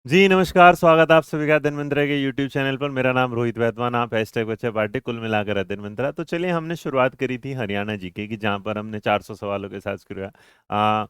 जी नमस्कार, स्वागत है आप सभी का अध्ययन मंत्रा के यूट्यूब चैनल पर। मेरा नाम रोहित वैद्वान, आप हैशटैग बच्चे पार्टी कुल मिलाकर अध्ययन मंत्रा। तो चलिए, हमने शुरुआत करी थी हरियाणा जीके की, जहां पर हमने 400 सवालों के साथ शुरू किया। आ,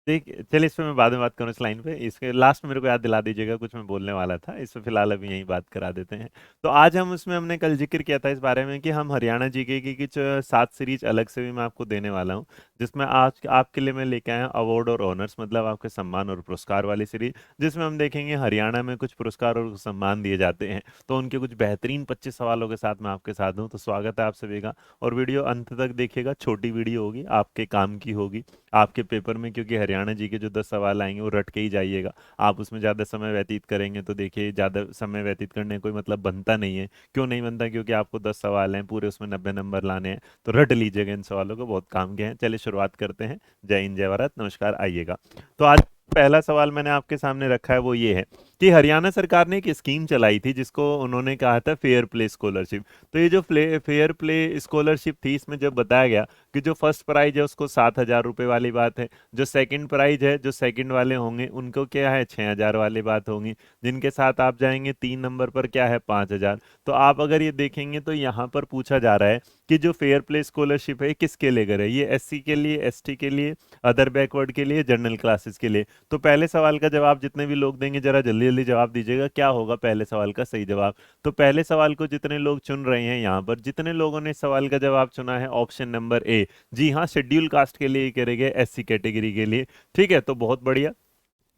देख चलिए, इस पे मैं बाद में बात करूँ, इस लाइन पे। इसके लास्ट में मेरे को याद दिला दीजिएगा, कुछ मैं बोलने वाला था। इस पे फिलहाल अभी यही बात करा देते हैं। तो आज हम उसमें हमने कल जिक्र किया था इस बारे में कि हम हरियाणा जीके की कुछ 7 सीरीज अलग से भी मैं आपको देने वाला हूँ, जिसमें आज आपके लिए मैं लेके आया अवार्ड और ऑनर्स, मतलब आपके सम्मान और पुरस्कार वाली सीरीज, जिसमें हम देखेंगे हरियाणा में कुछ पुरस्कार और सम्मान दिए जाते हैं। तो उनके कुछ बेहतरीन 25 सवालों के साथ मैं आपके साथ हूँ। तो स्वागत है आप सभी का, और वीडियो अंत तक देखिएगा। छोटी वीडियो होगी, आपके काम की होगी आपके पेपर में, क्योंकि हरियाणा जी के जो 10 सवाल आएंगे वो रट के ही जाइएगा। आप उसमें ज़्यादा समय व्यतीत करेंगे तो देखिए, ज़्यादा समय व्यतीत करने का कोई मतलब बनता नहीं है। क्यों नहीं बनता? क्योंकि आपको 10 सवाल हैं, पूरे उसमें 90 नंबर लाने हैं। तो रट लीजिएगा इन सवालों को, बहुत काम के हैं। चलिए शुरुआत करते हैं। जय हिंद, जय भारत, नमस्कार, आइएगा। तो आज पहला सवाल मैंने आपके सामने रखा है, वो ये है कि हरियाणा सरकार ने एक स्कीम चलाई थी जिसको उन्होंने कहा था फेयर प्ले स्कॉलरशिप। तो ये जो फेयर प्ले स्कॉलरशिप थी, इसमें जब बताया गया कि जो फर्स्ट प्राइज है उसको 7,000 रुपये वाली बात है, जो सेकंड प्राइज है, जो सेकंड वाले होंगे उनको क्या है 6,000 वाली बात होगी, जिनके साथ आप जाएंगे 3 नंबर पर क्या है 5,000। तो आप अगर ये देखेंगे तो यहाँ पर पूछा जा रहा है कि जो फेयर प्ले स्कॉलरशिप है किसके लिए करे, ये एससी के लिए, एसटी के लिए, अदर बैकवर्ड के लिए, जनरल क्लासेस के लिए। तो पहले सवाल का जवाब जितने भी लोग देंगे जरा जल्दी जल्दी जवाब दीजिएगा, क्या होगा पहले सवाल का सही जवाब। तो पहले सवाल को जितने लोग चुन रहे हैं यहाँ पर, जितने लोगों ने इस सवाल का जवाब चुना है ऑप्शन नंबर ए, जी हाँ, शेड्यूल कास्ट के लिए करेंगे, एससी कैटेगरी के लिए। ठीक है, तो बहुत बढ़िया,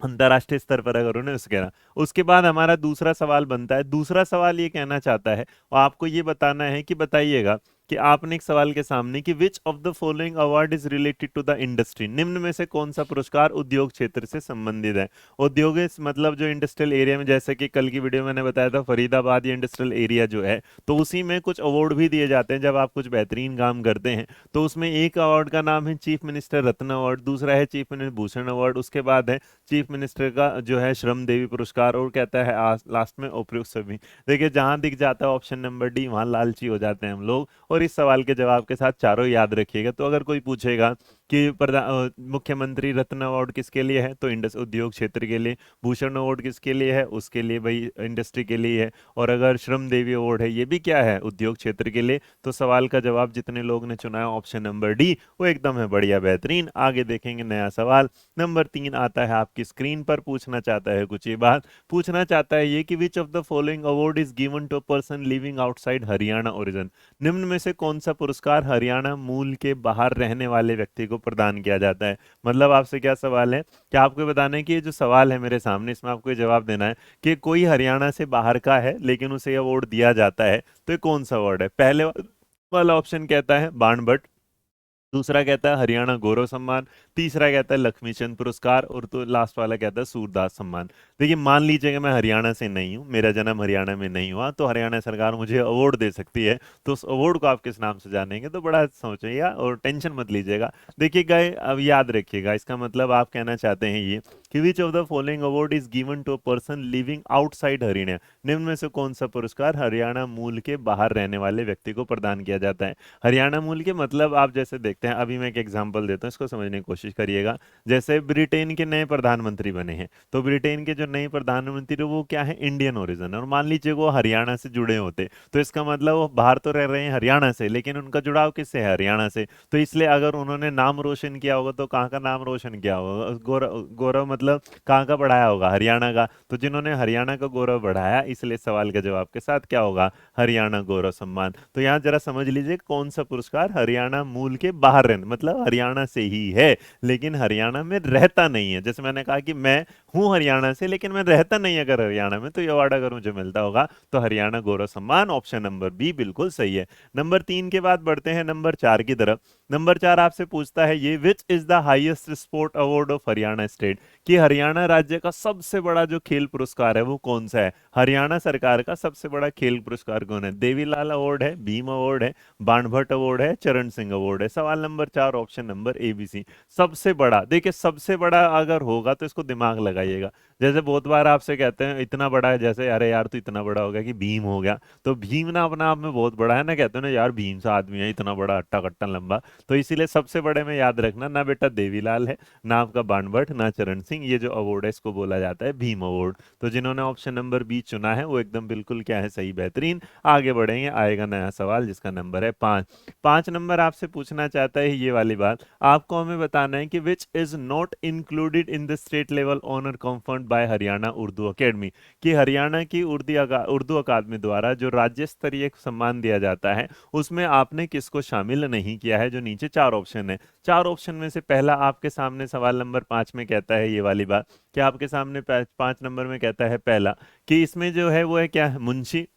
अंतर्राष्ट्रीय स्तर पर अगर उन्हें उसके कहना। उसके बाद हमारा दूसरा सवाल बनता है। दूसरा सवाल ये कहना चाहता है, और आपको ये बताना है कि बताइएगा कि आपने एक सवाल के सामने कि which of the following award is related to the industry, निम्न में से कौन सा पुरस्कार उद्योग क्षेत्र से संबंधित है। उद्योग मतलब जो इंडस्ट्रियल एरिया में, जैसे कि कल की वीडियो में मैंने बताया था फरीदाबाद ये इंडस्ट्रियल एरिया जो है, तो उसी में कुछ अवार्ड भी दिए जाते हैं जब आप कुछ बेहतरीन काम करते हैं। तो उसमें एक अवार्ड का नाम है चीफ मिनिस्टर रत्न अवार्ड, दूसरा है चीफ मिनिस्टर भूषण अवार्ड, उसके बाद है चीफ मिनिस्टर का जो है श्रम देवी पुरस्कार, और कहता है लास्ट में उपयुक्त सभी। देखिए, जहां दिख जाता है ऑप्शन नंबर डी, वहां लालची हो जाते हैं हम लोग। और इस सवाल के जवाब के साथ चारों याद रखिएगा। तो अगर कोई पूछेगा कि मुख्यमंत्री रत्न अवार्ड किसके लिए है, तो उद्योग क्षेत्र के लिए। भूषण अवार्ड किसके लिए है, उसके लिए भाई इंडस्ट्री के लिए है। और अगर श्रम देवी अवार्ड है, ये भी क्या है, उद्योग क्षेत्र के लिए। तो सवाल का जवाब जितने लोग ने चुना है ऑप्शन नंबर डी, वो एकदम है बढ़िया, बेहतरीन। आगे देखेंगे नया सवाल नंबर 3 आता है आपकी स्क्रीन पर। पूछना चाहता है कुछ ये बात, पूछना चाहता है ये कि which of the following award is given to a person living outside Haryana origin, निम्न में से कौन सा पुरस्कार हरियाणा मूल के बाहर रहने वाले व्यक्ति को प्रदान किया जाता है। मतलब आपसे क्या सवाल है, क्या आपको बताना है कि ये जो सवाल है मेरे सामने, इसमें आपको ये जवाब देना है कि कोई हरियाणा से बाहर का है लेकिन उसे अवार्ड दिया जाता है, तो ये कौन सा अवार्ड है। पहले वाला ऑप्शन कहता है बाण भट्ट, दूसरा कहता है हरियाणा गौरव सम्मान, तीसरा कहता है लक्ष्मीचंद पुरस्कार, और तो लास्ट वाला कहता है सूरदास सम्मान। देखिए, मान लीजिए कि मैं हरियाणा से नहीं हूँ, मेरा जन्म हरियाणा में नहीं हुआ, तो हरियाणा सरकार मुझे अवार्ड दे सकती है। तो उस अवार्ड को आप किस नाम से जानेंगे, तो बड़ा सोचिएगा और टेंशन मत लीजिएगा। देखिए गए, अब याद रखिएगा, इसका मतलब आप कहना चाहते हैं ये कि which of the following award is given to a person living outside Haryana, निम्न में से कौन सा पुरस्कार हरियाणा मूल के बाहर रहने वाले व्यक्ति को प्रदान किया जाता है। हरियाणा मूल के मतलब आप जैसे देखते हैं, अभी मैं एक एग्जांपल देता हूँ, इसको समझने की कोशिश करिएगा। जैसे ब्रिटेन के नए प्रधानमंत्री बने हैं, तो ब्रिटेन के जो नए प्रधानमंत्री वो क्या है, इंडियन ओरिजिन, और मान लीजिए वो हरियाणा से जुड़े होते, तो इसका मतलब वो बाहर तो रह रहे हैं हरियाणा से, लेकिन उनका जुड़ाव किससे है, हरियाणा से। तो इसलिए अगर उन्होंने नाम रोशन किया होगा तो कहाँ का नाम रोशन किया होगा, गौरव, गौरव मतलब कहाँ का बढ़ाया होगा, हरियाणा का। तो जिन्होंने हरियाणा का गौरव बढ़ाया, इसलिए सवाल के जवाब के साथ क्या होगा, हरियाणा गौरव सम्मान। तो यहाँ जरा समझ लीजिए कौन सा पुरस्कार हरियाणा मूल के बाहर रहने, मतलब हरियाणा से ही है लेकिन हरियाणा में रहता नहीं है। जैसे मैंने कहा कि मैं हूँ हरियाणा से लेकिन मैं रहता नहीं अगर हरियाणा में, तो ये अवार्ड अगर मुझे मिलता होगा तो हरियाणा गौरव सम्मान, ऑप्शन नंबर बी बिल्कुल सही है। नंबर 3 के बाद बढ़ते हैं नंबर 4 की तरफ। नंबर 4 आपसे पूछता है ये, which is the highest sport award of Haryana state, कि हरियाणा राज्य का सबसे बड़ा जो खेल पुरस्कार है वो कौन सा है। हरियाणा सरकार का सबसे बड़ा खेल पुरस्कार कौन है, देवीलाल अवार्ड है, भीम अवार्ड है, बाणभट्ट अवार्ड है, चरण सिंह अवार्ड है। सवाल number 4 option number A B C. सबसे बड़ा, देखिए सबसे बड़ा अगर होगा तो इसको दिमाग लगाइएगा। जैसे बहुत बार आपसे कहते हैं इतना बड़ा है, जैसे अरे यार तू इतना बड़ा हो गया कि भीम हो गया, तो भीम ना अपने आप में बहुत बड़ा है ना, कहते हैं ना यार भीम सा आदमी है इतना बड़ा हट्टा कट्टा लंबा। तो इसीलिए सबसे बड़े में याद रखना, ना बेटा देवीलाल है, ना आपका बाणभट्ट, ना चरण सिंह। ये जो अवार्ड है इसको बोला जाता है भीम अवार्ड। तो जिन्होंने ऑप्शन नंबर बी चुना है वो एकदम बिल्कुल क्या है, सही, बेहतरीन। आगे बढ़ेंगे, आएगा नया सवाल जिसका नंबर है 5। 5 नंबर आपसे पूछना चाहता है ये वाली बात, आपको हमें बताना है कि which is not included in the state level honour conferred by Haryana Urdu academy, कि हरियाणा की उर्दू अकादमी द्वारा जो राज्य स्तरीय सम्मान दिया जाता है उसमें आपने किसको शामिल नहीं किया है। जो नीचे 4 ऑप्शन है, 4 ऑप्शन में से पहला आपके सामने सवाल नंबर 5 में कहता है ये वाली बात, कि आपके सामने 5 नंबर में कहता है पहला कि इसमें जो है वो है क्या है, मुंशी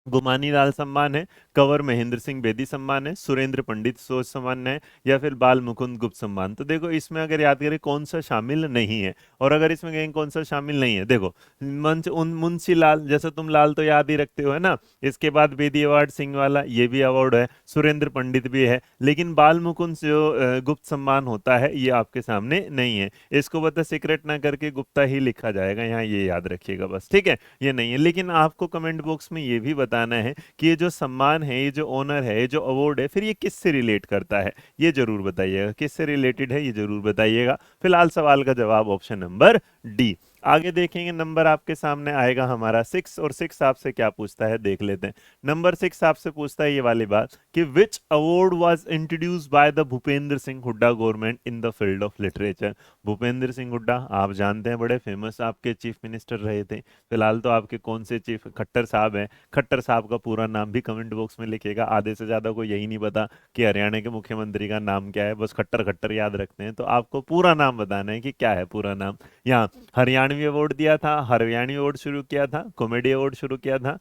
गुमानी लाल सम्मान है, कंवर महेंद्र सिंह बेदी सम्मान है, सुरेंद्र पंडित सोच सम्मान है, या फिर बाल मुकुंद गुप्त सम्मान। तो देखो इसमें अगर याद करें कौन सा शामिल नहीं है, और अगर इसमें कहें कौन सा शामिल नहीं है, देखो मंच उन मुंशी लाल, जैसे तुम लाल तो याद ही रखते हो है ना, इसके बाद बेदी अवार्ड सिंह वाला ये भी अवार्ड है, सुरेंद्र पंडित भी है, लेकिन बाल मुकुंद जो गुप्त सम्मान होता है ये आपके सामने नहीं है। इसको बता सीक्रेट ना करके गुप्ता ही लिखा जाएगा यहाँ, ये याद रखिएगा बस, ठीक है, ये नहीं है। लेकिन आपको कमेंट बॉक्स में ये भी बताना है कि ये जो सम्मान है, ये जो ऑनर है, ये जो अवार्ड है, फिर ये किससे रिलेट करता है, ये जरूर बताइएगा, किससे रिलेटेड है ये जरूर बताइएगा। फिलहाल सवाल का जवाब ऑप्शन नंबर डी। आगे देखेंगे, नंबर आपके सामने आएगा हमारा 6, और 6 आपसे क्या पूछता है देख लेते हैं। नंबर 6 आपसे पूछता है ये वाली बात कि which award was introduced by the Bhupendra Singh Hooda government in the field of literature. Bhupendra Singh Hooda आप जानते हैं, बड़े फेमस आपके चीफ मिनिस्टर रहे थे। फिलहाल तो आपके कौन से चीफ, खट्टर साहब हैं। खट्टर साहब का पूरा नाम भी कमेंट बॉक्स में लिखिएगा, आधे से ज्यादा को यही नहीं पता कि हरियाणा के मुख्यमंत्री का नाम क्या है, बस खट्टर खट्टर याद रखते हैं। तो आपको पूरा नाम बताना है कि क्या है पूरा नाम। यहाँ हरियाणवी अवार्ड दिया था, हरियाणवी अवार्ड शुरू किया था, कॉमेडी अवार्ड शुरू किया था,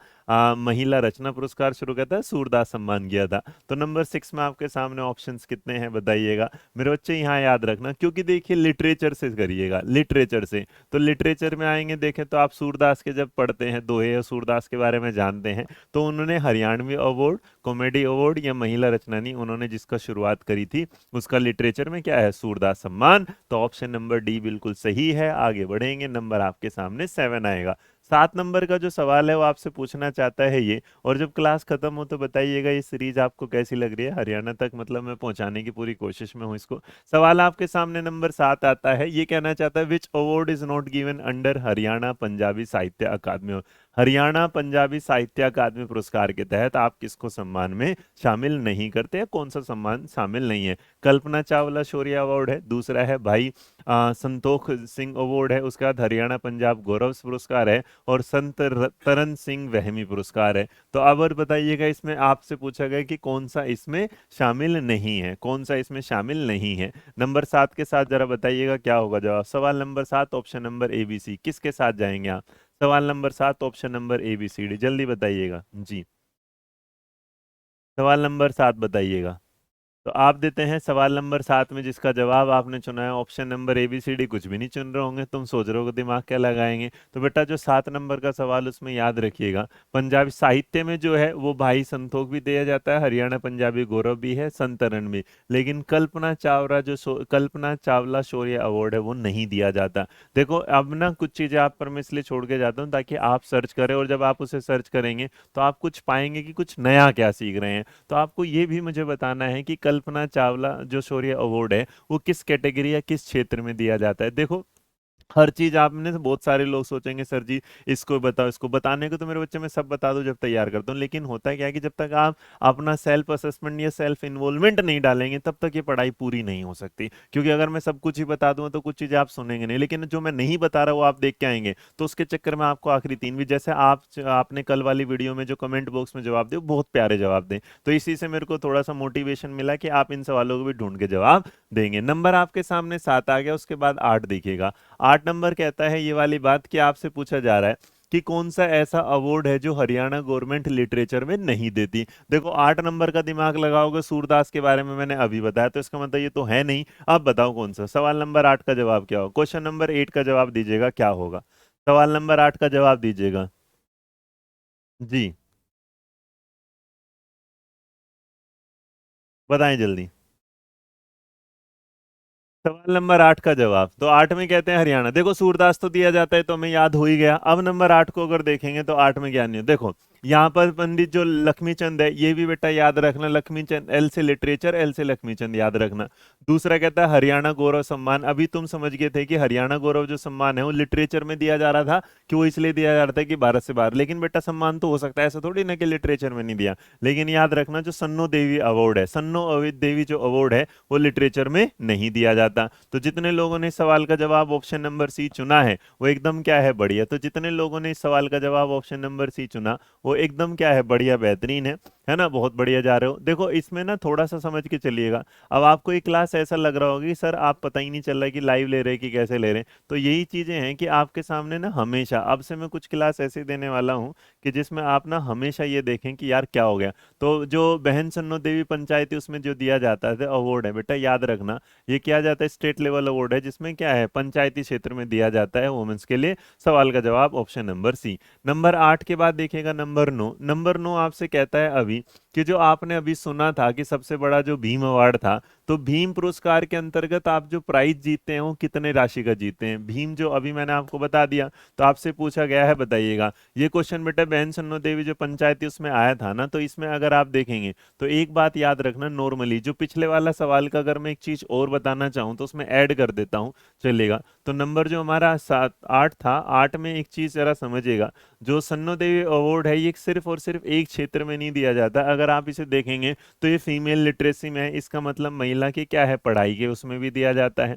महिला रचना पुरस्कार शुरू किया था, सूरदास सम्मान किया था। तो नंबर 6 में आपके सामने ऑप्शंस कितने हैं बताइएगा मेरे बच्चे, यहाँ याद रखना, क्योंकि देखिए लिटरेचर से करिएगा, लिटरेचर से। तो लिटरेचर में आएंगे, देखें तो आप सूरदास के जब पढ़ते हैं, दोहे या सूरदास के बारे में जानते हैं, तो उन्होंने हरियाणवी अवार्ड, कॉमेडी अवार्ड या महिला रचना नहीं, उन्होंने जिसका शुरुआत करी थी उसका लिटरेचर में क्या है, सूरदास सम्मान। तो ऑप्शन नंबर डी बिल्कुल सही है। आगे बढ़ेंगे, नंबर आपके सामने 7 आएगा। 7 नंबर का जो सवाल है वो आपसे पूछना चाहता है ये, और जब क्लास खत्म हो तो बताइएगा ये सीरीज आपको कैसी लग रही है, हरियाणा तक मतलब मैं पहुंचाने की पूरी कोशिश में हूँ इसको। सवाल आपके सामने नंबर 7 आता है, ये कहना चाहता है which award is not given under Haryana Punjabi साहित्य अकादमी। हरियाणा पंजाबी साहित्य अकादमी पुरस्कार के तहत आप किसको सम्मान में शामिल नहीं करते, कौन सा सम्मान शामिल नहीं है। कल्पना चावला शौर्य अवार्ड है, दूसरा है भाई संतोख सिंह अवार्ड है, उसके बाद हरियाणा पंजाब गौरव पुरस्कार है, और संत तरन सिंह वहमी पुरस्कार है। तो अब और बताइएगा, इसमें आपसे पूछा गया कि कौन सा इसमें शामिल नहीं है, कौन सा इसमें शामिल नहीं है। नंबर 7 के साथ जरा बताइएगा क्या होगा जवाब। सवाल number 7 option number A B C, किसके साथ जाएंगे आप। सवाल number 7 option number A B C D, जल्दी बताइएगा जी। सवाल नंबर 7 बताइएगा। तो आप देते हैं सवाल नंबर 7 में जिसका जवाब आपने चुना है option number A B C D, कुछ भी नहीं चुन रहे होंगे, तुम सोच रहे हो दिमाग क्या लगाएंगे। तो बेटा जो 7 नंबर का सवाल उसमें याद रखिएगा, पंजाबी साहित्य में जो है वो भाई संतोख भी दिया जाता है, हरियाणा पंजाबी गौरव भी है, संतरण भी, लेकिन कल्पना चावला कल्पना चावला शौर्य अवार्ड है वो नहीं दिया जाता। देखो अब ना कुछ चीजें आप पर मैं इसलिए छोड़ के जाता हूँ ताकि आप सर्च करें, और जब आप उसे सर्च करेंगे तो आप कुछ पाएंगे कि कुछ नया क्या सीख रहे हैं। तो आपको ये भी मुझे बताना है कि कल्पना चावला जो शौर्य अवार्ड है वो किस कैटेगरी या किस क्षेत्र में दिया जाता है। देखो हर चीज आपने से बहुत सारे लोग सोचेंगे सर जी इसको बताओ, इसको बताने को तो मेरे बच्चे मैं सब बता दूं जब तैयार करता हूँ, लेकिन होता क्या है कि जब तक आप अपना सेल्फ असेसमेंट या सेल्फ इन्वॉल्वमेंट नहीं डालेंगे तब तक ये पढ़ाई पूरी नहीं हो सकती। क्योंकि अगर मैं सब कुछ ही बता दूंगा तो कुछ चीजें आप सुनेंगे नहीं, लेकिन जो मैं नहीं बता रहा वो आप देख के आएंगे, तो उसके चक्कर में आपको आखिरी 3 भी, जैसे आपने कल वाली वीडियो में जो कमेंट बॉक्स में जवाब दिए बहुत प्यारे जवाब दें, तो इसी से मेरे को थोड़ा सा मोटिवेशन मिला कि आप इन सवालों को भी ढूंढ के जवाब देंगे। नंबर आपके सामने 7 आ गया, उसके बाद 8 दिखेगा। 8 नंबर कहता है ये वाली बात कि आपसे पूछा जा रहा है कि कौन सा ऐसा अवार्ड है जो हरियाणा गवर्नमेंट लिटरेचर में नहीं देती। देखो 8 नंबर का दिमाग लगाओगे, सूरदास के बारे में मैंने अभी बताया, तो इसका मतलब ये तो है नहीं। अब बताओ कौन सा। सवाल नंबर 8 का जवाब क्या होगा, क्वेश्चन नंबर 8 का जवाब दीजिएगा क्या होगा। सवाल नंबर 8 का जवाब दीजिएगा जी, बताएं जल्दी। सवाल नंबर 8 का जवाब, तो 8 में कहते हैं हरियाणा। देखो सूरदास तो दिया जाता है तो हमें याद हो ही गया। अब नंबर 8 को अगर देखेंगे तो 8 में क्या नहीं है, देखो यहाँ पर पंडित जो लक्ष्मीचंद है, ये भी बेटा याद रखना, लक्ष्मीचंद, एल से लिटरेचर, एल से लक्ष्मीचंद याद रखना। दूसरा कहता है हरियाणा गौरव सम्मान। अभी तुम समझ गए थे कि हरियाणा गौरव जो सम्मान है वो लिटरेचर में दिया जा रहा था, कि वो इसलिए दिया जा रहा था कि भारत से बाहर, लेकिन बेटा सम्मान तो हो सकता है, ऐसा थोड़ी ना कि लिटरेचर में नहीं दिया। लेकिन याद रखना जो सन्नो देवी अवार्ड है, सन्नो देवी जो अवार्ड है वो लिटरेचर में नहीं दिया जाता। तो जितने लोगों ने सवाल का जवाब ऑप्शन नंबर सी चुना है वो एकदम क्या है, बढ़िया। तो जितने लोगों ने इस सवाल का जवाब ऑप्शन नंबर सी चुना वो एकदम क्या है, बढ़िया, बेहतरीन है ना, बहुत बढ़िया जा रहे हो। देखो इसमें ना थोड़ा सा समझ के चलिएगा। अब आपको एक क्लास ऐसा लग रहा होगा कि सर आप पता ही नहीं चल रहा है कि लाइव ले रहे हैं कि कैसे ले रहे हैं, तो यही चीजें हैं कि आपके सामने ना हमेशा, अब से मैं कुछ क्लास ऐसे देने वाला हूँ कि जिसमें आप ना हमेशा ये देखें कि यार क्या हो गया। तो जो बहन सन्नो देवी पंचायती उसमें जो दिया जाता है अवार्ड है बेटा, याद रखना ये किया जाता है स्टेट लेवल अवार्ड है, जिसमें क्या है पंचायती क्षेत्र में दिया जाता है वुमेन्स के लिए। सवाल का जवाब ऑप्शन नंबर सी। नंबर 8 के बाद देखिएगा नंबर 9। नंबर 9 आपसे कहता है अभी कि जो आपने अभी सुना था कि सबसे बड़ा जो भीम अवार्ड था, तो भीम पुरस्कार के अंतर्गत आप जो प्राइज जीतते हैं वो कितने राशि का जीतते हैं। भीम जो अभी मैंने आपको बता दिया, तो आपसे पूछा गया है बताइएगा। ये क्वेश्चन बेटा बहन सन्नो देवी जो पंचायती उसमें आया था ना, तो इसमें अगर आप देखेंगे तो एक बात याद रखना, नॉर्मली जो पिछले वाला सवाल का अगर मैं एक चीज और बताना चाहूँ तो उसमें ऐड कर देता हूँ, चलेगा। तो नंबर जो हमारा 7 8 था, 8 में एक चीज जरा समझिएगा, जो सन्नो देवी अवार्ड है ये सिर्फ और सिर्फ एक क्षेत्र में नहीं दिया जाता। अगर आप इसे देखेंगे तो ये फीमेल लिटरेसी में है, इसका मतलब महिला की क्या है, पढ़ाई के उसमें भी दिया जाता है,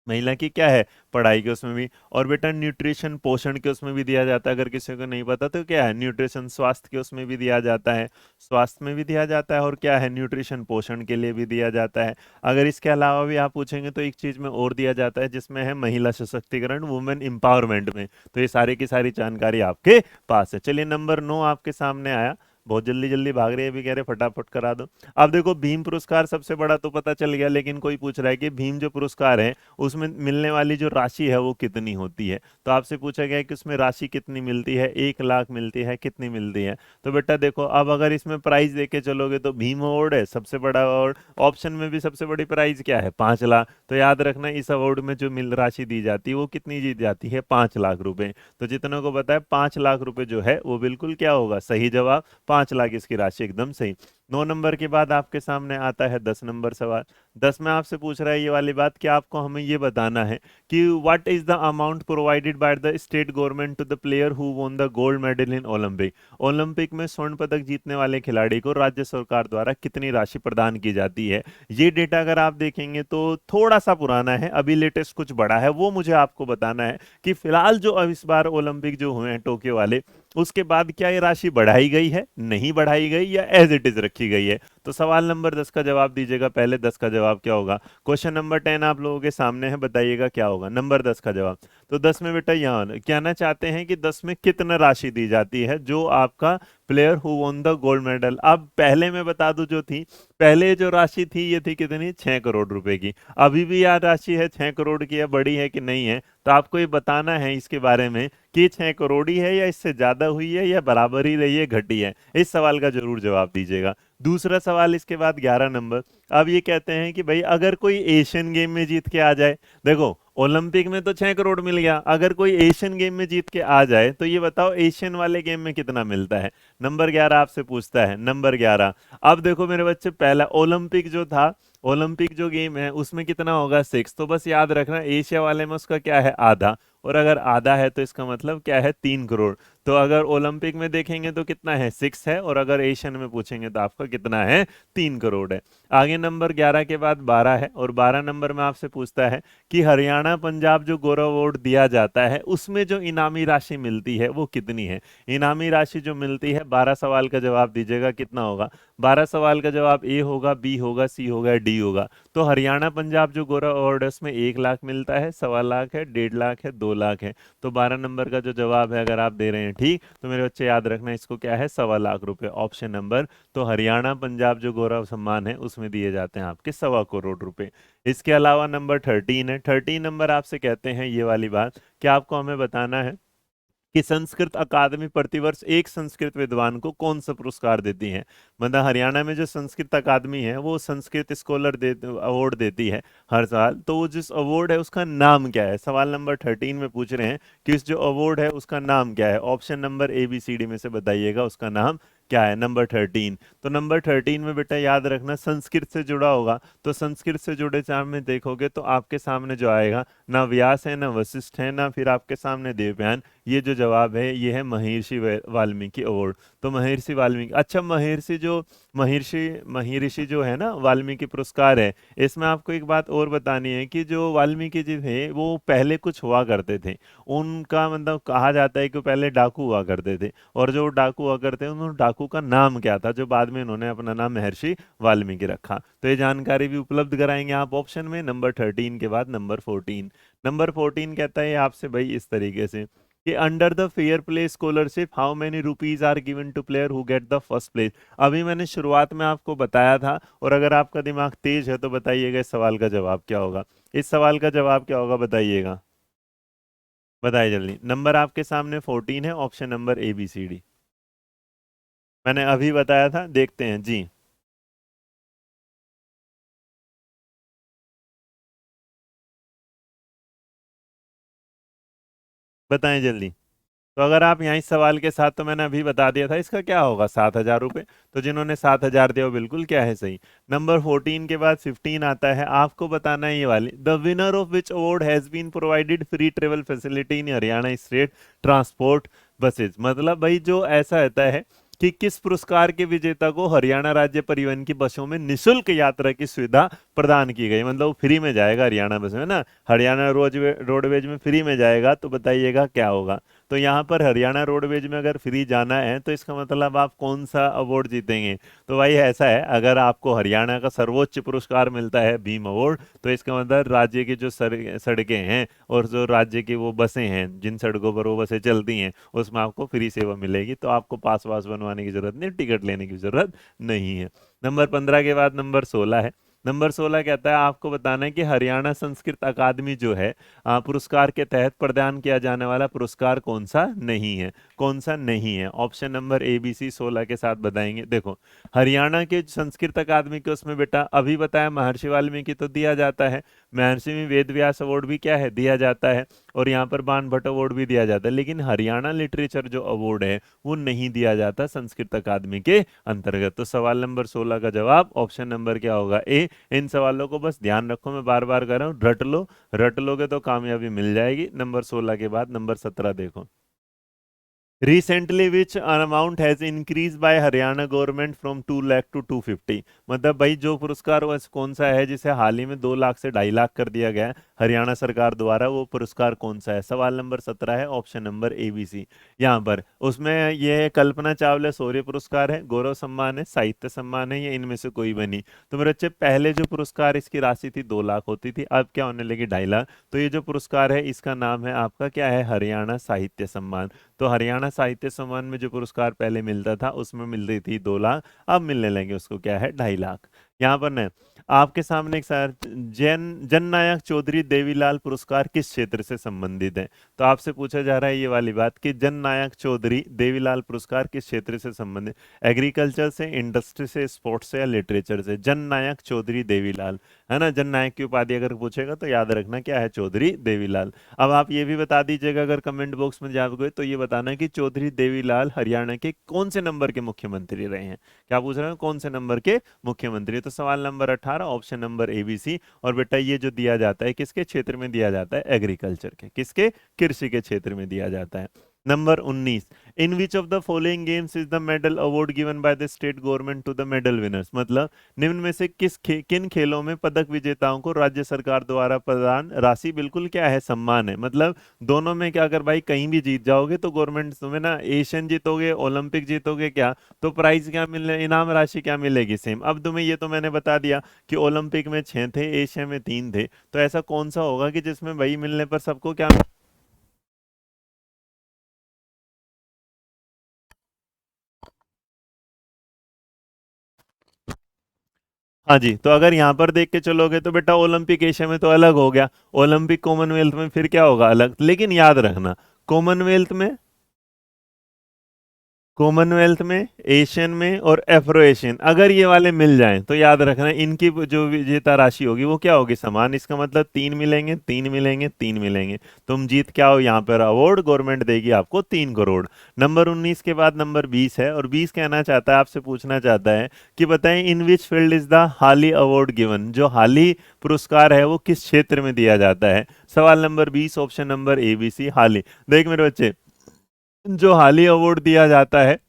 महिला की क्या है, पढ़ाई के उसमें भी। और बेटा न्यूट्रिशन पोषण के उसमें भी दिया जाता है, अगर किसी को नहीं पता तो क्या है, न्यूट्रिशन स्वास्थ्य के उसमें भी दिया जाता है, स्वास्थ्य में भी दिया जाता है, और क्या है न्यूट्रिशन पोषण के लिए भी दिया जाता है। अगर इसके अलावा भी आप पूछेंगे तो एक चीज में और दिया जाता है जिसमें है महिला सशक्तिकरण, वुमेन एम्पावरमेंट में। तो ये सारी की सारी जानकारी आपके पास है। चलिए नंबर 9 आपके सामने आया, बहुत जल्दी जल्दी भाग रहे हैं, अभी कह रहे फटाफट करा दो। अब देखो भीम पुरस्कार सबसे बड़ा तो पता चल गया, लेकिन कोई पूछ रहा है कि भीम जो पुरस्कार है उसमें मिलने वाली जो राशि है वो कितनी होती है। तो आपसे पूछा गया है कि उसमें राशि कितनी मिलती है, 1 लाख मिलती है, कितनी मिलती है। तो बेटा देखो अब अगर इसमें प्राइज देके चलोगे तो भीम अवार्ड है सबसे बड़ा अवार्ड, ऑप्शन में भी सबसे बड़ी प्राइज क्या है, 5 लाख। तो याद रखना इस अवार्ड में जो मिल राशि दी जाती है वो कितनी दी जाती है, 5 लाख रुपए। तो जितनों को बताया 5 लाख रुपए जो है वो बिल्कुल क्या होगा, सही जवाब 5 लाख इसकी राशि, एकदम सही। 9 नंबर के बाद आपके सामने आता है 10 नंबर सवाल। 10 में आपसे पूछ रहा है ये वाली बात कि आपको हमें ये बताना है कि what is the amount provided by the state government to the player who won the gold medal in Olympic. Olympic में स्वर्ण पदक जीतने वाले खिलाड़ी को राज्य सरकार द्वारा कितनी राशि प्रदान की जाती है। ये डेटा अगर आप देखेंगे तो थोड़ा सा पुराना है, अभी लेटेस्ट कुछ बड़ा है, वो मुझे आपको बताना है कि फिलहाल जो अब इस बार ओलंपिक जो हुए हैं टोक्यो वाले, उसके बाद क्या ये राशि बढ़ाई गई है, नहीं बढ़ाई गई, या एज इट इज रखी गई है। तो सवाल नंबर 10 का जवाब दीजिएगा, पहले 10 का जवाब क्या होगा। क्वेश्चन नंबर 10 आप लोगों के सामने है, बताइएगा क्या होगा नंबर 10 का जवाब। तो 10 में बेटा यहाँ कहना चाहते हैं कि 10 में कितना राशि दी जाती है जो आपका player who won the gold medal. अब पहले मैं बता दूं जो थी, पहले जो राशि थी ये थी कितनी, 6 करोड़ रुपए की। अभी भी यार राशि है 6 करोड़ की है, बड़ी है कि नहीं है। तो आपको ये बताना है इसके बारे में कि 6 करोड़ ही है या इससे ज्यादा हुई है या बराबर ही रही है, घटी है। इस सवाल का जरूर जवाब दीजिएगा। दूसरा सवाल इसके बाद 11 नंबर। अब ये कहते हैं कि भाई अगर कोई एशियन गेम में जीत के आ जाए, देखो ओलंपिक में तो 6 करोड़ मिल गया, अगर कोई एशियन गेम में जीत के आ जाए तो ये बताओ एशियन वाले गेम में कितना मिलता है। नंबर 11 आपसे पूछता है, नंबर 11। अब देखो मेरे बच्चे, पहला ओलंपिक जो था, ओलंपिक जो गेम है उसमें कितना होगा, 6। तो बस याद रखना एशिया वाले में उसका क्या है, आधा। और अगर आधा है तो इसका मतलब क्या है, 3 करोड़। तो अगर ओलंपिक में देखेंगे तो कितना है, 6 है, और अगर एशियन में पूछेंगे तो आपका कितना है, 3 करोड़ है। आगे नंबर 11 के बाद 12 है, और 12 नंबर में आपसे पूछता है कि हरियाणा पंजाब जो गौरव अवार्ड दिया जाता है उसमें जो इनामी राशि मिलती है वो कितनी है। इनामी राशि जो मिलती है, 12 सवाल का जवाब दीजिएगा कितना होगा। 12 सवाल का जवाब ए होगा, बी होगा, सी होगा, डी होगा। तो हरियाणा पंजाब जो गौरव अवार्ड है उसमें 1 लाख मिलता है, 1.25 लाख है, 1.5 लाख है, 2 लाख है। तो 12 नंबर का जो जवाब है अगर आप दे रहे हैं ठीक, तो मेरे बच्चे याद रखना इसको क्या है, 1.25 लाख रुपए, ऑप्शन नंबर। तो हरियाणा पंजाब जो गौरव सम्मान है उसमें दिए जाते हैं आपके 1.25 करोड़ रुपए। इसके अलावा नंबर 13 है। 13 नंबर आपसे कहते हैं ये वाली बात कि आपको हमें बताना है कि संस्कृत अकादमी प्रतिवर्ष एक संस्कृत विद्वान को कौन सा पुरस्कार देती है। मतलब हरियाणा में जो संस्कृत अकादमी है वो संस्कृत स्कॉलर दे अवार्ड देती है हर साल। तो वो जिस अवार्ड है उसका नाम क्या है, सवाल नंबर 13 में पूछ रहे हैं कि इस जो अवार्ड है उसका नाम क्या है। Option number A B C D में से बताइएगा उसका नाम क्या है। नंबर 13, तो नंबर 13 में बेटा याद रखना संस्कृत से जुड़ा होगा। तो संस्कृत से जुड़े चार्ट में देखोगे तो आपके सामने जो आएगा ना व्यास है ना वशिष्ठ है ना फिर आपके सामने देवयान। ये जो जवाब है ये है महर्षि वाल्मीकि अवार्ड। तो महर्षि वाल्मीकि, अच्छा महर्षि महर्षि जो है ना वाल्मीकि पुरस्कार है, इसमें आपको एक बात और बतानी है कि जो वाल्मीकि जी थे वो पहले कुछ हुआ करते थे। उनका मतलब कहा जाता है कि वो पहले डाकू हुआ करते थे, और जो डाकू हुआ करते हैं उन डाकू का नाम क्या था जो बाद में इन्होंने अपना नाम महर्षि वाल्मीकि रखा। तो ये जानकारी भी उपलब्ध कराएंगे आप ऑप्शन में नंबर 13 के बाद नंबर 14। नंबर 14 कहता है आपसे भाई इस तरीके से कि under the fair play scholarship how many rupees are given to player who get the first place. अभी मैंने शुरुआत में आपको बताया था, और अगर आपका दिमाग तेज है तो बताइएगा इस सवाल का जवाब क्या होगा। इस सवाल का जवाब क्या होगा बताइएगा, बताइए जल्दी। नंबर आपके सामने 14 है, option number A B C D. मैंने अभी बताया था, देखते हैं जी। बताएं जल्दी। तो अगर आप यहाँ इस सवाल के साथ, तो मैंने अभी बता दिया था इसका क्या होगा, 7,000 रुपये। तो जिन्होंने 7,000 दिया वो बिल्कुल क्या है सही। नंबर 14 के बाद 15 आता है, आपको बताना है ये वाली, the winner of which award has been provided free travel facility in Haryana state transport buses. मतलब भाई जो ऐसा रहता है कि किस पुरस्कार के विजेता को हरियाणा राज्य परिवहन की बसों में निशुल्क यात्रा की सुविधा प्रदान की गई। मतलब वो फ्री में जाएगा हरियाणा बस में ना, हरियाणा रोडवेज में फ्री में जाएगा। तो बताइएगा क्या होगा। तो यहाँ पर हरियाणा रोडवेज में अगर फ्री जाना है तो इसका मतलब आप कौन सा अवार्ड जीतेंगे। तो भाई ऐसा है, अगर आपको हरियाणा का सर्वोच्च पुरस्कार मिलता है भीम अवार्ड, तो इसका मतलब राज्य की जो सड़कें हैं और जो राज्य की वो बसें हैं, जिन सड़कों पर वो बसें चलती हैं, उसमें आपको फ्री सेवा मिलेगी। तो आपको पास वास बनवाने की जरूरत नहीं, टिकट लेने की जरूरत नहीं है। नंबर 15 के बाद नंबर 16 है। नंबर 16 कहता है आपको बताना है कि हरियाणा संस्कृत अकादमी जो है पुरस्कार के तहत प्रदान किया जाने वाला पुरस्कार कौन सा नहीं है। कौन सा नहीं है, option number A B C 16 के साथ बताएंगे। देखो हरियाणा के संस्कृत अकादमी के उसमें बेटा अभी बताया महर्षि वाल्मीकि तो दिया जाता है, महर्षि में वेद व्यास अवार्ड भी क्या है दिया जाता है, और यहाँ पर बाण भट्ट अवार्ड भी दिया जाता है। लेकिन हरियाणा लिटरेचर जो अवार्ड है वो नहीं दिया जाता संस्कृत अकादमी के अंतर्गत। तो सवाल नंबर 16 का जवाब ऑप्शन नंबर क्या होगा, ए। इन सवालों को बस ध्यान रखो, मैं बार बार कर रहा हूँ, रट लो। रट लोगे तो कामयाबी मिल जाएगी। नंबर 16 के बाद नंबर 17 देखो। Recently which amount has increase by Haryana government from 2 lakh to 250। मतलब भाई जो पुरस्कार वो कौन सा है जिसे हाल ही में 2 लाख से 2.5 लाख कर दिया गया है हरियाणा सरकार द्वारा, वो पुरस्कार कौन सा है। सवाल नंबर 17 है, option number A B C. यहाँ पर उसमें ये कल्पना चावला शौर्य पुरस्कार है, गौरव सम्मान है, साहित्य सम्मान है, या इनमें से कोई बनी। तो मेरे बच्चे पहले जो पुरस्कार इसकी राशि थी 2 लाख होती थी, अब क्या होने लगी 2.5 लाख। तो ये जो पुरस्कार है इसका नाम है आपका क्या है, हरियाणा साहित्य सम्मान। तो हरियाणा साहित्य सम्मान में जो पुरस्कार पहले मिलता था उसमें मिल रही थी 2 लाख, अब मिलने लगे उसको क्या है 2.5 लाख। यहाँ पर न आपके सामने एक सर जननायक चौधरी देवीलाल पुरस्कार किस क्षेत्र से संबंधित है। तो आपसे पूछा जा रहा है ये वाली बात कि जननायक चौधरी देवीलाल पुरस्कार किस क्षेत्र से संबंधित, एग्रीकल्चर से, इंडस्ट्री से, स्पोर्ट्स से, या लिटरेचर से। जननायक चौधरी देवीलाल है ना, जननायक की उपाधि अगर पूछेगा तो याद रखना क्या है, चौधरी देवीलाल। अब आप ये भी बता दीजिएगा अगर कमेंट बॉक्स में जाओगे तो ये बताना कि चौधरी देवीलाल हरियाणा के कौन से नंबर के मुख्यमंत्री रहे हैं। क्या पूछ रहे हैं, कौन से नंबर के मुख्यमंत्री। तो सवाल number 18, option number A B C. और बेटा ये जो दिया जाता है किसके क्षेत्र में दिया जाता है, एग्रीकल्चर के, किसके, कृषि के क्षेत्र में दिया जाता है। Number 19, in which of the following games is the medal award given by the state government to the medal winners. मतलब निम्न में से किन खेलों में पदक विजेताओं को राज्य सरकार द्वारा प्रदान राशि बिल्कुल क्या है, सम्मान है। मतलब दोनों में क्या, अगर भाई कहीं भी जीत जाओगे तो गवर्नमेंट तुम्हें ना, एशियन जीतोगे, ओलंपिक जीतोगे क्या, तो प्राइज क्या मिलने, इनाम राशि क्या मिलेगी, सेम। अब तुम्हें ये तो मैंने बता दिया कि ओलंपिक में 6 थे, एशिया में 3 थे। तो ऐसा कौन सा होगा कि जिसमें वही मिलने पर सबको क्या। हाँ जी, तो अगर यहाँ पर देख के चलोगे तो बेटा ओलंपिक एशिया में तो अलग हो गया, ओलंपिक कॉमनवेल्थ में फिर क्या होगा, अलग। लेकिन याद रखना कॉमनवेल्थ में कॉमनवेल्थ में, एशियन में और एफ्रो एशियन, अगर ये वाले मिल जाएं तो याद रखना इनकी जो विजेता राशि होगी वो क्या होगी, समान। इसका मतलब 3 मिलेंगे, 3 मिलेंगे, 3 मिलेंगे। तुम जीत क्या हो यहाँ पर, अवार्ड गवर्नमेंट देगी आपको 3 करोड़। नंबर 19 के बाद नंबर 20 है, और 20 कहना चाहता है, आपसे पूछना चाहता है कि बताएं इन विच फील्ड इज द हाली अवार्ड गिवन, जो हाली पुरस्कार है वो किस क्षेत्र में दिया जाता है। सवाल number 20, option number A B C हाली। देख मेरे बच्चे, जो हाली अवार्ड दिया जाता है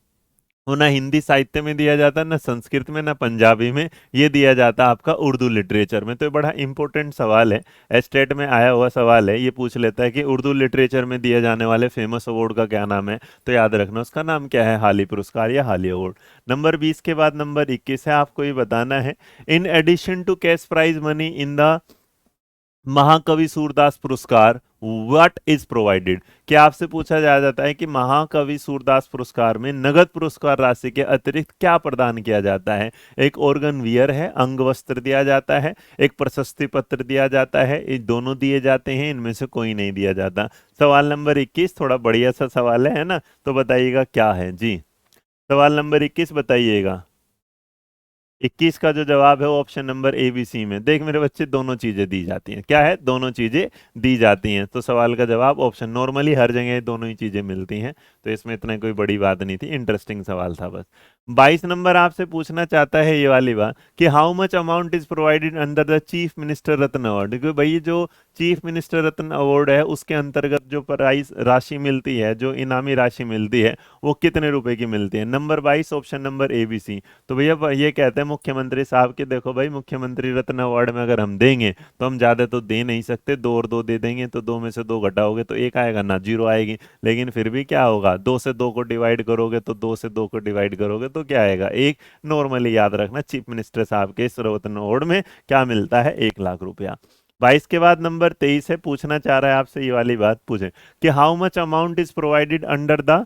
वो ना हिंदी साहित्य में दिया जाता, ना संस्कृत में, ना पंजाबी में, ये दिया जाता आपका उर्दू लिटरेचर में। तो ये बड़ा इंपॉर्टेंट सवाल है, एस्टेट में आया हुआ सवाल है। ये पूछ लेता है कि उर्दू लिटरेचर में दिए जाने वाले फेमस अवार्ड का क्या नाम है, तो याद रखना उसका नाम क्या है, हाली पुरस्कार या हाली अवार्ड। नंबर 20 के बाद नंबर 21 है, आपको ये बताना है in addition to cash prize money in the महाकवि सूरदास पुरस्कार व्हाट इज प्रोवाइडेड। क्या आपसे पूछा जा जाता है कि महाकवि सूरदास पुरस्कार में नगद पुरस्कार राशि के अतिरिक्त क्या प्रदान किया जाता है। एक ऑर्गन वियर है, अंग वस्त्र दिया जाता है, एक प्रशस्ति पत्र दिया जाता है, ये दोनों दिए जाते हैं, इनमें से कोई नहीं दिया जाता। सवाल नंबर 21 थोड़ा बढ़िया सा सवाल है ना, तो बताइएगा क्या है जी। सवाल नंबर 21 बताइएगा। 21 का जो जवाब है वो option number A B C में। देख मेरे बच्चे, दोनों चीजें दी जाती हैं, क्या है, दोनों चीजें दी जाती हैं। तो सवाल का जवाब ऑप्शन, नॉर्मली हर जगह दोनों ही चीजें मिलती हैं, तो इसमें इतना कोई बड़ी बात नहीं थी, इंटरेस्टिंग सवाल था बस। 22 नंबर आपसे पूछना चाहता है ये वाली बात कि how much amount is provided under the chief minister Ratna award. क्योंकि भाई जो चीफ मिनिस्टर रत्न अवार्ड है उसके अंतर्गत जो प्राइज राशि मिलती है, जो इनामी राशि मिलती है, वो कितने रुपए की मिलती है। Number 22 option number A B C. तो भैया ये कहते हैं मुख्यमंत्री साहब कि देखो भाई, मुख्यमंत्री रत्न अवार्ड में अगर हम देंगे तो हम ज्यादा तो दे नहीं सकते, 2 और 2 दे देंगे तो 2 में से 2 घटाओगे तो 1 आएगा ना, 0 आएगी। लेकिन फिर भी क्या होगा, 2 से 2 को डिवाइड करोगे तो 2 से 2 को डिवाइड करोगे तो क्या आएगा, 1। नॉर्मली याद रखना चीफ मिनिस्टर साहब के इस रत्न अवार्ड में क्या मिलता है, 1 लाख रुपया। 22 के बाद नंबर 23 है, पूछना चाह रहा है आपसे ये वाली बात, पूछे कि how much amount is provided under the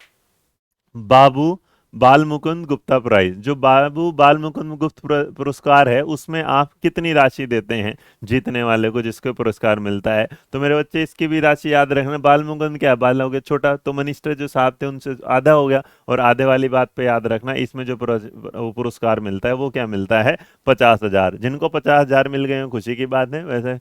Babu Bal Mukund Gupta prize. जो बाबू बाल मुकुंद गुप्त पुरस्कार है उसमें आप कितनी राशि देते हैं जीतने वाले को, जिसको पुरस्कार मिलता है। तो मेरे बच्चे इसकी भी राशि याद रखना। बाल मुकुंद क्या है, बाल हो गया छोटा, तो मिनिस्टर जो साहब थे उनसे आधा हो गया, और आधे वाली बात पे याद रखना इसमें जो पुरस्कार मिलता है वो क्या मिलता है, 50,000। जिनको 50,000 मिल गए हैं खुशी की बात है, वैसे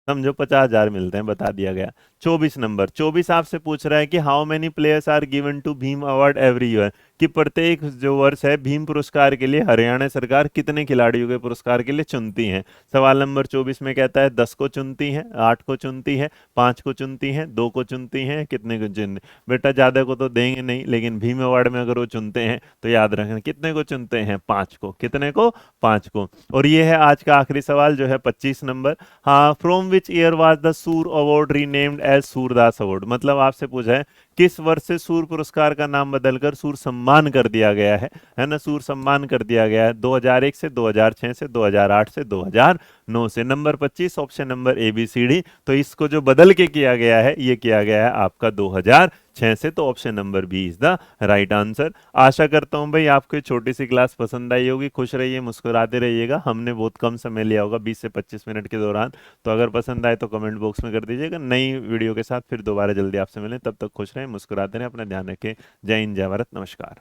समझो 50,000 मिलते हैं, बता दिया गया। 24 नंबर, 24 आपसे पूछ रहा है कि how many players are given to Bhim award every year. कि प्रत्येक जो वर्ष है भीम पुरस्कार के लिए हरियाणा सरकार कितने खिलाड़ियों के पुरस्कार के लिए चुनती है। सवाल नंबर 24 में कहता है 10 को चुनती है, 8 को चुनती है, 5 को चुनती है, 2 को चुनती है, कितने को चुनती। बेटा ज्यादा को तो देंगे नहीं, लेकिन भीम अवार्ड में अगर वो चुनते हैं तो याद रखना कितने को चुनते हैं, 5 को। कितने को, 5 को। और ये है आज का आखिरी सवाल जो है 25 नंबर। हाँ, from which year was the Sur award renamed as Surdas award. मतलब आपसे पूछा है किस वर्ष से सूर पुरस्कार का नाम बदलकर सूर सम्मान कर दिया गया है ना, सूर सम्मान कर दिया गया है। 2001 से, 2006 से, 2008 से, 2009 से। Number 25 option number A B C D. तो इसको जो बदल के किया गया है ये किया गया है आपका 2006 से। तो option number B is the right answer. आशा करता हूं भाई आपको ये छोटी सी क्लास पसंद आई होगी। खुश रहिए, मुस्कुराते रहिएगा। हमने बहुत कम समय लिया होगा, 20 से 25 मिनट के दौरान। तो अगर पसंद आए तो कमेंट बॉक्स में कर दीजिएगा। नई वीडियो के साथ फिर दोबारा जल्दी आपसे मिलें, तब तक खुश रहें, मुस्कुराते रहें, अपना ध्यान रखें। जय हिंद, जय भारत, नमस्कार।